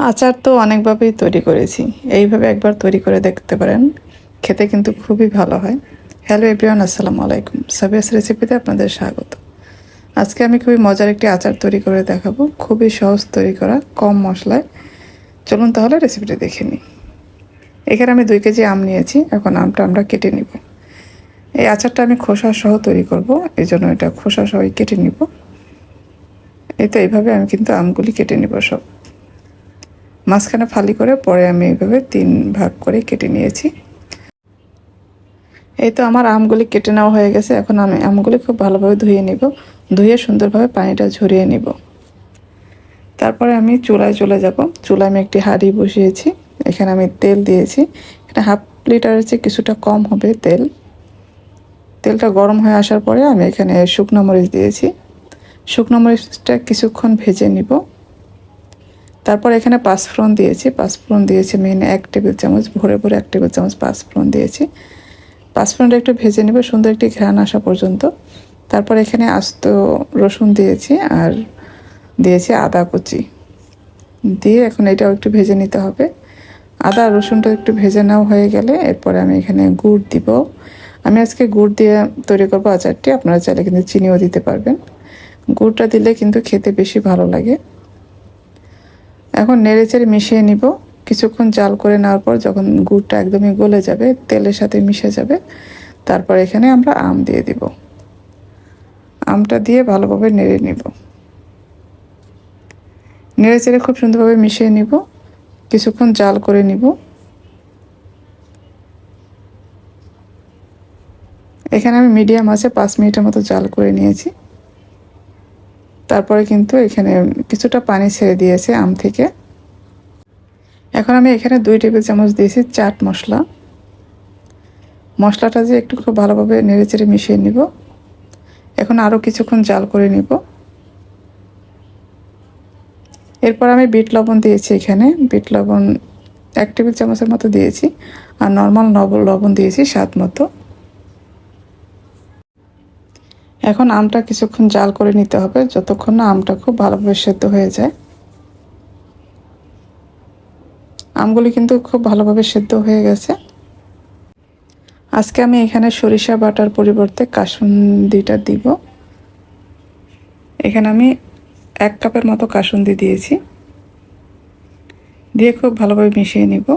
আচার তো অনেকভাবেই তৈরি করেছি। এইভাবে একবার তৈরি করে দেখতে পারেন, খেতে কিন্তু খুবই ভালো হয়। হ্যালো এভরিওয়ান, আসসালামু আলাইকুম। সাবিয়াস রেসিপিতে আপনাদের স্বাগত। আজকে আমি খুবই মজার একটি আচার তৈরি করে দেখাবো, খুবই সহজ তৈরি করা, কম মশলায়। চলুন তাহলে রেসিপিটি দেখে নিই। এখানে আমি 2 কেজি আম নিয়েছি। এখন আমটা আমরা কেটে নিব। এই আচারটা আমি খোসা সহ তৈরি করব, এই জন্য এটা খোসা সহই কেটে নিব। এই তো এইভাবে আমি কিন্তু আমগুলি কেটে নিব সব। মাঝখানে ফালি করে পরে আমি এইভাবে 3 ভাগ করে কেটে নিয়েছি। এই তো আমার আমগুলি কেটে নেওয়া হয়ে গেছে। এখন আমি আমগুলি খুব ভালোভাবে ধুয়ে নিব। ধুয়ে সুন্দরভাবে পানিটা ঝরিয়ে নিব। তারপরে আমি চুলায় চলে যাব। চুলায় আমি একটি হাঁড়ি বসিয়েছি। এখানে আমি তেল দিয়েছি। এটা হাফ লিটারের চেয়ে কিছুটা কম হবে তেল। তেলটা গরম হয়ে আসার পরে আমি এখানে শুকনো মরিচ দিয়েছি। শুকনো মরিচটা কিছুক্ষণ ভেজে নিব। তারপর এখানে পাঁচফোড়ন দিয়েছি। পাঁচফোড়ন দিয়েছি মেন 1 টেবিল চামচ, ভরে ভরে 1 টেবিল চামচ পাঁচফোড়ন দিয়েছি। পাঁচফোড়নটা একটু ভেজে নেবে সুন্দর একটি ঘ্রাণ আসা পর্যন্ত। তারপর এখানে আস্ত রসুন দিয়েছি আর দিয়েছি আদা কুচি দিয়ে এখন এটাও একটু ভেজে নিতে হবে। আদা রসুনটা একটু ভেজে নেওয়া হয়ে গেলে এরপরে আমি এখানে গুড় দিব। আমি আজকে গুড় দিয়ে তৈরি করবো আচারটি। আপনারা চাইলে কিন্তু চিনিও দিতে পারবেন। গুড়টা দিলে কিন্তু খেতে বেশি ভালো লাগে। এখন নেড়েচেড়ে মিশিয়ে নিব। কিছুক্ষণ জাল করে নেওয়ার পর যখন গুড়টা একদমই গলে যাবে, তেলের সাথে মিশে যাবে, তারপর এখানে আমরা আম দিয়ে দিব। আমটা দিয়ে ভালোভাবে নেড়ে নিব। নেড়েচেড়ে খুব সুন্দরভাবে মিশিয়ে নিব। কিছুক্ষণ জাল করে নিব। এখানে আমি মিডিয়াম আছে 5 মিনিটের মতো জাল করে নিয়েছি। তারপরে কিন্তু এখানে কিছুটা পানি ছেড়ে দিয়েছে আম থেকে। এখন আমি এখানে 2 টেবিল চামচ দিয়েছি চাট মশলা। মশলাটা যে একটু খুব ভালোভাবে নেড়েচেড়ে মিশিয়ে নিব। এখন আরও কিছুক্ষণ জাল করে নিব। এরপর আমি বিট লবণ দিয়েছি। এখানে বিট লবণ 1 টেবিল চামচের মতো দিয়েছি আর নর্মাল লবণ দিয়েছি স্বাদ মতো। এখন আমটা কিছুক্ষণ জাল করে নিতে হবে, যতক্ষণ না আমটা খুব ভালোভাবে সেদ্ধ হয়ে যায়। আমগুলি কিন্তু খুব ভালোভাবে সেদ্ধ হয়ে গেছে। আজকে আমি এখানে সরিষা বাটার পরিবর্তে কাসুন্দিটা দিব। এখানে আমি 1 কাপের মতো কাসুন্দি দিয়েছি। দিয়ে খুব ভালোভাবে মিশিয়ে নিব।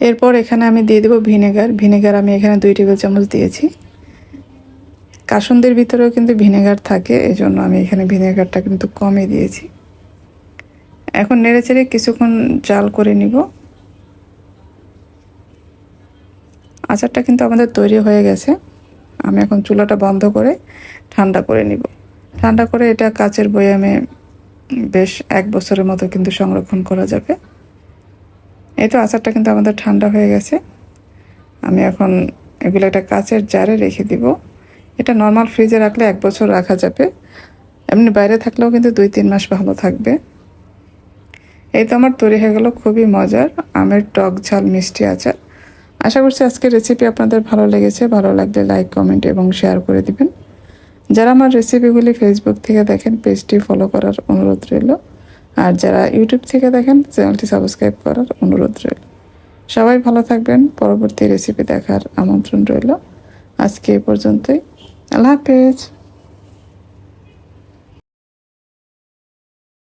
এরপর এখানে আমি দিয়ে দেব ভিনেগার। ভিনেগার আমি এখানে 2 টেবিল চামচ দিয়েছি। কাসুন্দির ভিতরেও কিন্তু ভিনেগার থাকে, এজন্য আমি এখানে ভিনেগারটা কিন্তু কমই দিয়েছি। এখন নেড়েচেড়ে কিছুক্ষণ জাল করে নিব। আচারটা কিন্তু আমাদের তৈরি হয়ে গেছে। আমি এখন চুলাটা বন্ধ করে ঠান্ডা করে নিব। ঠান্ডা করে এটা কাচের বয়ামে বেশ 1 বছরের মতো কিন্তু সংরক্ষণ করা যাবে। এই তো আচারটা কিন্তু আমাদের ঠান্ডা হয়ে গেছে। আমি এখন এগুলো একটা কাচের জারে রেখে দিব। এটা নর্মাল ফ্রিজে রাখলে 1 বছর রাখা যাবে। এমনি বাইরে থাকলেও কিন্তু 2-3 মাস ভালো থাকবে। এই তো আমার তৈরি হয়ে গেল খুবই মজার আমের টক ঝাল মিষ্টি আচার। আশা করছি আজকের রেসিপি আপনাদের ভালো লেগেছে। ভালো লাগলে লাইক, কমেন্ট এবং শেয়ার করে দিবেন। যারা আমার রেসিপিগুলি ফেসবুক থেকে দেখেন, পেজটি ফলো করার অনুরোধ রইল। আর যারা ইউটিউব থেকে দেখেন, চ্যানেলটি সাবস্ক্রাইব করার অনুরোধ রইল। সবাই ভালো থাকবেন। পরবর্তী রেসিপি দেখার আমন্ত্রণ রইল। আজকে এই পর্যন্তই। আল্লাহ হাফেজ।